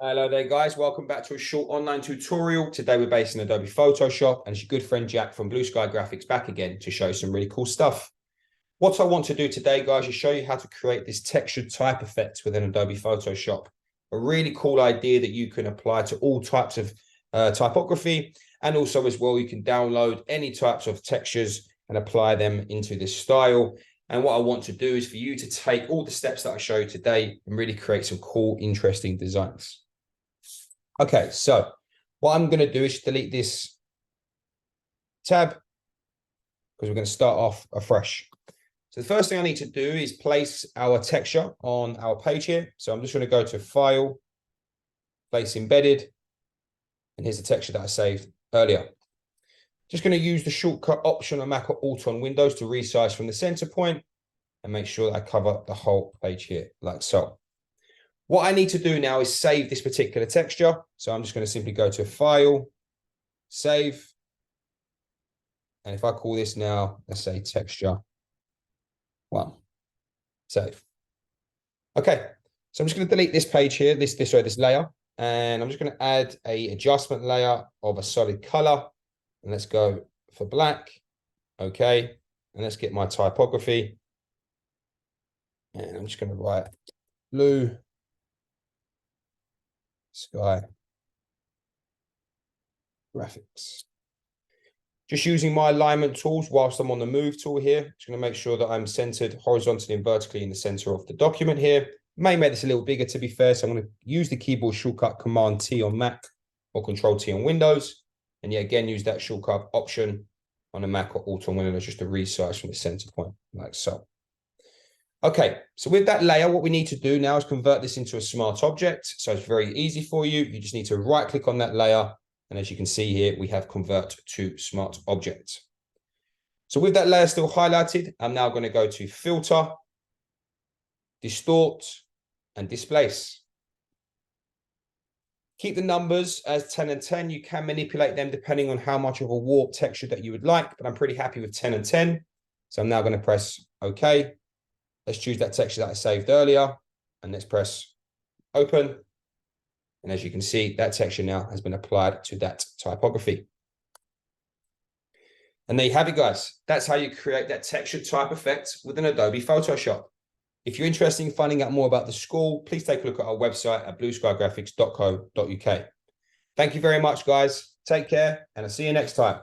Hello there, guys. Welcome back to a short online tutorial. Today we're based in Adobe Photoshop, and it's your good friend Jack from Blue Sky Graphics back again to show you some really cool stuff. What I want to do today, guys, is show you how to create this textured type effect within Adobe Photoshop. A really cool idea that you can apply to all types of typography, and also as well, you can download any types of textures and apply them into this style. And what I want to do is for you to take all the steps that I show you today and really create some cool, interesting designs. Okay, so what I'm going to do is delete this tab because we're going to start off afresh. So the first thing I need to do is place our texture on our page here. So I'm just going to go to File, Place Embedded, and here's the texture that I saved earlier. Just going to use the shortcut Option on Mac or Alt on Windows to resize from the center point and make sure that I cover the whole page here like so. What I need to do now is save this particular texture. So I'm just going to simply go to File, Save. And if I call this now, let's say Texture 1, Save. Okay, so I'm just going to delete this page here, this layer. And I'm just going to add an adjustment layer of a solid color. And let's go for black. Okay, and let's get my typography. And I'm just going to write Blue Sky Graphics. Just using my alignment tools whilst I'm on the move tool here. Just going to make sure that I'm centered horizontally and vertically in the center of the document here. May make this a little bigger to be fair. So I'm going to use the keyboard shortcut Command T on Mac or Control T on Windows. And yet again, use that shortcut Option on a Mac or Alt on Windows just to resize from the center point like so. Okay, so with that layer, what we need to do now is convert this into a smart object. So it's very easy for you. You just need to right click on that layer. And as you can see here, we have convert to smart object. So with that layer still highlighted, I'm now going to go to Filter, Distort, and Displace. Keep the numbers as 10 and 10. You can manipulate them depending on how much of a warp texture that you would like, but I'm pretty happy with 10 and 10. So I'm now going to press OK. Let's choose that texture that I saved earlier, and let's press Open. And as you can see, that texture now has been applied to that typography. And there you have it, guys. That's how you create that textured type effect within Adobe Photoshop. If you're interested in finding out more about the school, please take a look at our website at blueskygraphics.co.uk. Thank you very much, guys. Take care, and I'll see you next time.